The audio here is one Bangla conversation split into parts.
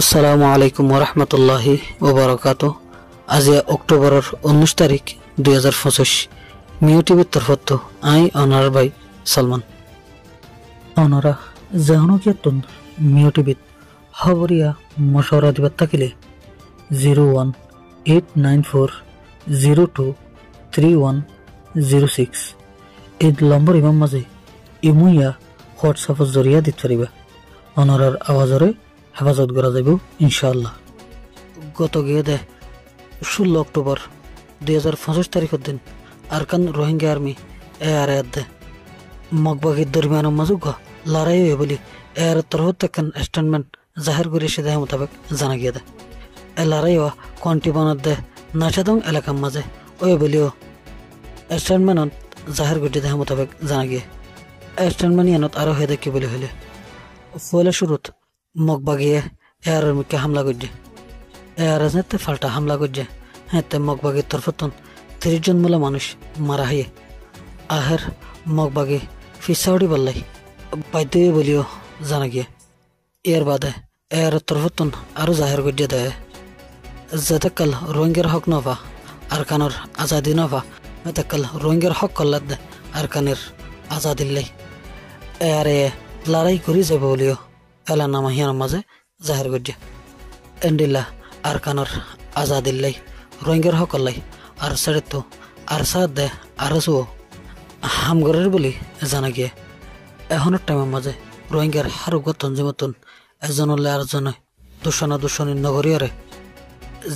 আসসালামু আলাইকুম ওরহমতুল্লাহি ওবরাকাতু। আজি অক্টোবরের 19 তারিখ 2025 মিও টিভির তরফত আই অনার ভাই সলমান অনরা জাহনকিয়াতুন মিও টিভিত খবরিয়া মশওয়ারা দিবার থাকিলে 01894023106 এই নম্বর ইমাম মাঝে ইমুইয়া হোয়াটসঅ্যাপের জরিয়া দিতে পারিবা। অনরার আওয়াজরে হেফাজত করা যাব ইনশাআল্লাহ। গত গিয়ে 16 অক্টোবর 2025 তারিখের দিন আরকান রোহিঙ্গা আর্মি এআরএ দে মগবাগির দরমিয়ান মাজুগ লড়াই হয়ে বলি এর তরফ থেকে স্টেটমেন্ট জাহির করে সে দেহ মোতাবেক জানা গিয়ে দেয় এ লড়াই হওয়া কন্টি বানাত দে নাচাদং এলাকার মাঝে ওই বলিও স্টেটমেন্ট জাহির করে দেহ মোতাবেক জানা গিয়ে স্টেটমেন্ট ইয়ানত আরো হয়ে দেখি বলে হলে ফলে শুরুত মগবাগিয়ে এআর মুখে হামলা করছে এআরতে ফাল্টা হামলা করছে হ্যাঁ মগবাগির তরফতন 30 জন মূলা মানুষ মারা হয়ে আহের মগবাগি ফিসাউডি বললাই বাধ্য বলিও জানা গিয়ে এর বাদে এর তরফতন আরো জাহির করছে দেয় যেতেকাল রোহিঙ্গার হক নভা আরকানোর আজাদি নভা এতেকাল রোহিঙ্গার হক কল্লাদ দে আরকানের আজাদিল্লাই এআরে লড়াই করে যাবে বলিও এলা নামা হিয়ার মাঝে জাহির করছে এন্ডিল্লা আরকানোর আজাদিল্লাই রোহিঙ্গার হকল্লাই আর সাড়ে তো আর সাথ দে আর হামগরের বলি জানা গিয়ে এখনের টাইমের মাঝে রোহিঙ্গার হারুগ তঞ্জিমতন এজন হলে আর জন দূষণী নগরীয়রে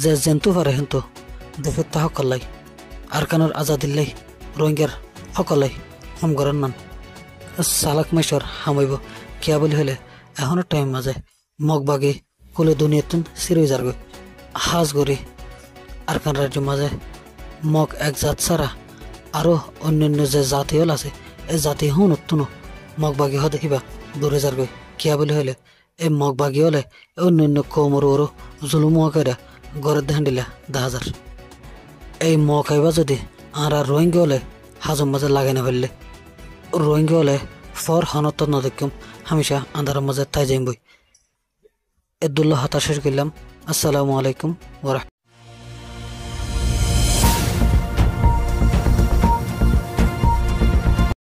যে জেন্তু পারে কিন্তু দেফেত্তা হকল্লাই আরকানোর আজাদিল্লাই রোহিঙ্গার হকল্লাই হামগরের নাম সালাক মাইশর হামাইব কিয়া বলি হলে এখনের টাইমের মাঝে মগবাগি কুলে দুনিয়াতুন সিরই যারগৈ হাজ গড়ি আরকান রাজ্যের মাঝে মগ এক জাত ছাড়া আরো অন্যান্য যে জাতি হল আছে এই জাতি হুন উত্তুনো মগবাগি হ দেখিবা দূরে যারগৈ কিয়া বলি হলে এই মগবাগি হলে অন্যান্য কমর ওরো জুলুম করে গড়ের দেখান দিলা 10,000 এই মগ খাইবা যদি আর রোহিঙ্গা হলে হাজম মাঝে লাগাই না ফেললে রোহিঙ্গা হলে ফর হনত নদেকম হামেশা আন্ধারের মাঝে তাই যাইম বই এদুল্লাহ হতাশ করলাম। আসসালামু আলাইকুম ওয়া